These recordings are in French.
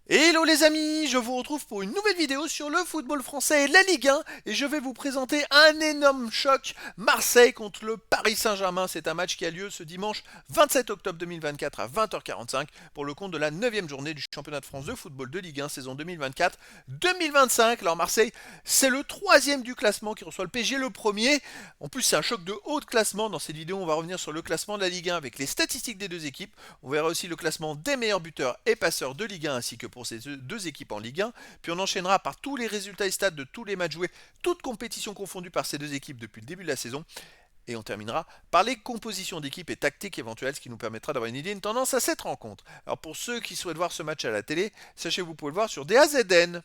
Hello les amis, je vous retrouve pour une nouvelle vidéo sur le football français et la Ligue 1 et je vais vous présenter un énorme choc, Marseille contre le Paris Saint-Germain. C'est un match qui a lieu ce dimanche 27 octobre 2024 à 20h45 pour le compte de la 9e journée du championnat de France de football de Ligue 1 saison 2024-2025. Alors Marseille, c'est le troisième du classement qui reçoit le PSG, le premier. En plus c'est un choc de haut de classement. Dans cette vidéo on va revenir sur le classement de la Ligue 1 avec les statistiques des deux équipes. On verra aussi le classement des meilleurs buteurs et passeurs de Ligue 1 ainsi que pour ces deux équipes en Ligue 1. Puis on enchaînera par tous les résultats et stats de tous les matchs joués, toutes compétitions confondues par ces deux équipes depuis le début de la saison. Et on terminera par les compositions d'équipes et tactiques éventuelles, ce qui nous permettra d'avoir une idée, une tendance à cette rencontre. Alors pour ceux qui souhaitent voir ce match à la télé, sachez que vous pouvez le voir sur DAZN.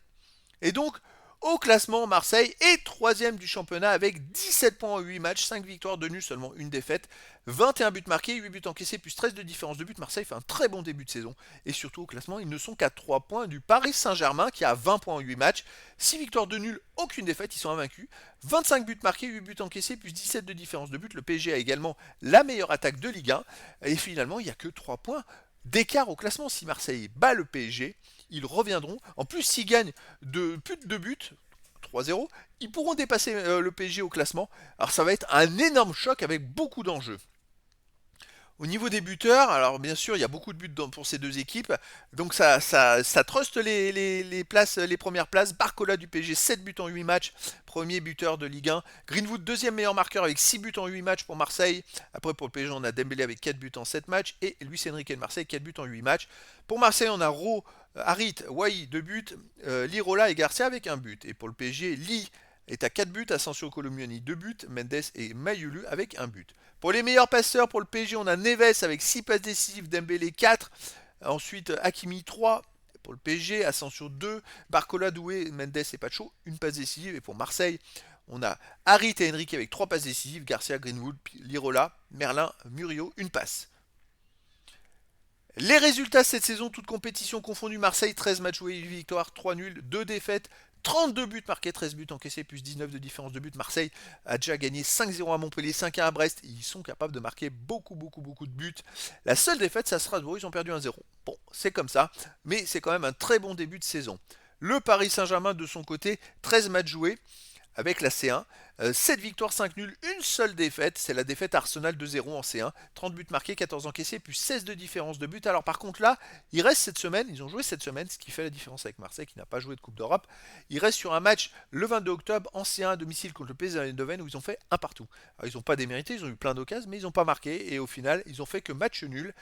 Et donc, au classement, Marseille est troisième du championnat avec 17 points en 8 matchs, 5 victoires, 2 nuls, seulement une défaite, 21 buts marqués, 8 buts encaissés, plus 13 de différence de but. Marseille fait un très bon début de saison. Et surtout au classement, ils ne sont qu'à 3 points du Paris Saint-Germain qui a 20 points en 8 matchs, 6 victoires, 2 nuls, aucune défaite, ils sont invaincus. 25 buts marqués, 8 buts encaissés, plus 17 de différence de but. Le PSG a également la meilleure attaque de Ligue 1. Et finalement, il n'y a que 3 points d'écart au classement. Si Marseille bat le PSG, ils reviendront. En plus, s'ils gagnent plus de 2 buts, 3-0, ils pourront dépasser le PSG au classement. Alors ça va être un énorme choc avec beaucoup d'enjeux. Au niveau des buteurs, alors bien sûr, il y a beaucoup de buts pour ces deux équipes. Donc ça truste places, les premières places. Barcola du PSG, 7 buts en 8 matchs, premier buteur de Ligue 1. Greenwood, deuxième meilleur marqueur avec 6 buts en 8 matchs pour Marseille. Après pour le PSG, on a Dembélé avec 4 buts en 7 matchs. Et Luis Enrique de Marseille, 4 buts en 8 matchs. Pour Marseille, on a Harit, Wai, 2 buts. Lirola et Garcia avec un but. Et pour le PSG, Lee est à 4 buts, Asensio Colomuani 2 buts, Mendes et Mayulu avec un but. Pour les meilleurs passeurs pour le PSG, on a Neves avec 6 passes décisives, Dembélé 4, ensuite Hakimi 3, pour le PSG, Asensio 2, Barcola, Doué, Mendes et Pacho, une passe décisive. Et pour Marseille, on a Harit et Enrique avec 3 passes décisives, Garcia, Greenwood, Lirola, Merlin, Murillo, une passe. Les résultats cette saison, toutes compétitions confondues, Marseille 13 matchs joués, 8 victoires, 3 nuls, 2 défaites, 32 buts marqués, 13 buts encaissés, plus 19 de différence de but. Marseille a déjà gagné 5-0 à Montpellier, 5-1 à Brest. Ils sont capables de marquer beaucoup de buts. La seule défaite, c'est à Strasbourg, ils ont perdu 1-0. Bon, c'est comme ça, mais c'est quand même un très bon début de saison. Le Paris Saint-Germain, de son côté, 13 matchs joués, avec la C1. 7 victoires, 5 nuls, une seule défaite. C'est la défaite Arsenal 2-0 en C1. 30 buts marqués, 14 encaissés, plus 16 de différence de but. Alors par contre là, ils restent cette semaine, ils ont joué cette semaine, ce qui fait la différence avec Marseille qui n'a pas joué de Coupe d'Europe. Ils restent sur un match le 22 octobre en C1 à domicile contre le PSV Eindhoven où ils ont fait un partout. Alors ils n'ont pas démérité, ils ont eu plein d'occasions, mais ils n'ont pas marqué et au final, ils ont fait que match nul.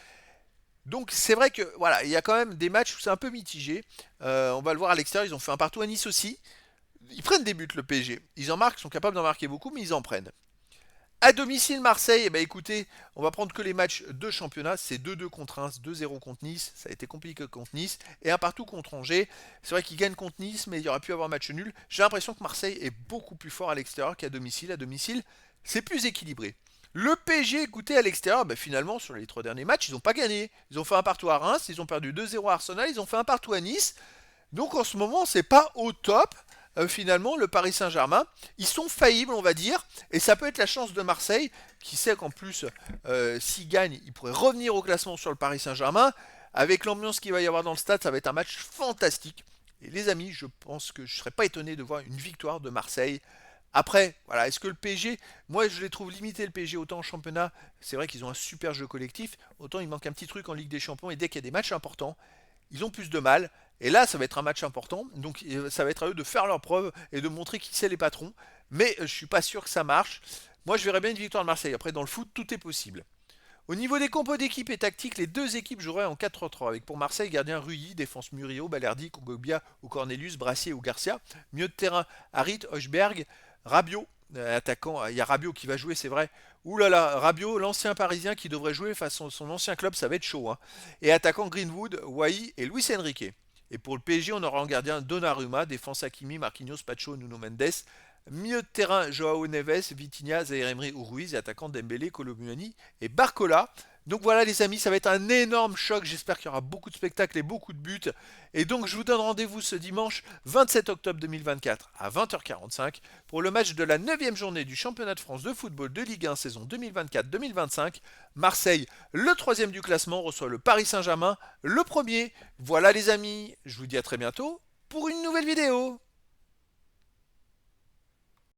Donc c'est vrai que voilà, il y a quand même des matchs où c'est un peu mitigé. On va le voir à l'extérieur, ils ont fait un partout à Nice aussi. Ils prennent des buts le PSG. Ils en marquent, sont capables d'en marquer beaucoup, mais ils en prennent. À domicile, Marseille, eh ben, écoutez, on va prendre que les matchs de championnat. C'est 2-2 contre Reims, 2-0 contre Nice. Ça a été compliqué contre Nice. Et un partout contre Angers. C'est vrai qu'ils gagnent contre Nice, mais il y aurait pu avoir un match nul. J'ai l'impression que Marseille est beaucoup plus fort à l'extérieur qu'à domicile. À domicile, c'est plus équilibré. Le PSG, écoutez, à l'extérieur, ben, finalement, sur les 3 derniers matchs, ils n'ont pas gagné. Ils ont fait un partout à Reims, ils ont perdu 2-0 à Arsenal, ils ont fait un partout à Nice. Donc en ce moment, c'est pas au top. Finalement, le Paris Saint-Germain, ils sont faillibles, on va dire, et ça peut être la chance de Marseille, qui sait qu'en plus, s'il gagne, il pourrait revenir au classement sur le Paris Saint-Germain. Avec l'ambiance qu'il va y avoir dans le stade, ça va être un match fantastique. Et les amis, je pense que je ne serais pas étonné de voir une victoire de Marseille. Après, voilà, est-ce que le PSG, moi je les trouve limités le PSG autant en championnat, c'est vrai qu'ils ont un super jeu collectif, autant il manque un petit truc en Ligue des Champions et dès qu'il y a des matchs importants, ils ont plus de mal. Et là, ça va être un match important. Donc, ça va être à eux de faire leur preuve et de montrer qui c'est les patrons. Mais je suis pas sûr que ça marche. Moi, je verrais bien une victoire de Marseille. Après, dans le foot, tout est possible. Au niveau des compos d'équipe et tactique, les deux équipes joueraient en 4-3 avec pour Marseille gardien Ruyi, défense Murillo, Balerdi, Kongogbia ou Cornelius, Brassier ou Garcia. Milieu de terrain, Harit, Hochberg, Rabiot, attaquant, il y a Rabiot qui va jouer, c'est vrai. Ouh là là, Rabiot, l'ancien parisien qui devrait jouer face à son ancien club, ça va être chaud. Hein. Et attaquant Greenwood, Wai et Luis Enrique. Et pour le PSG, on aura en gardien Donnarumma, défense Hakimi, Marquinhos, Pacho, Nuno Mendes. Milieu de terrain, Joao Neves, Vitinha, Zaire Emery ou Ruiz, et attaquant Dembélé, Colomboigny et Barcola. Donc voilà les amis, ça va être un énorme choc. J'espère qu'il y aura beaucoup de spectacles et beaucoup de buts. Et donc je vous donne rendez-vous ce dimanche 27 octobre 2024 à 20h45 pour le match de la 9e journée du championnat de France de football de Ligue 1 saison 2024-2025. Marseille, le troisième du classement, reçoit le Paris Saint-Germain, le premier. Voilà les amis, je vous dis à très bientôt pour une nouvelle vidéo.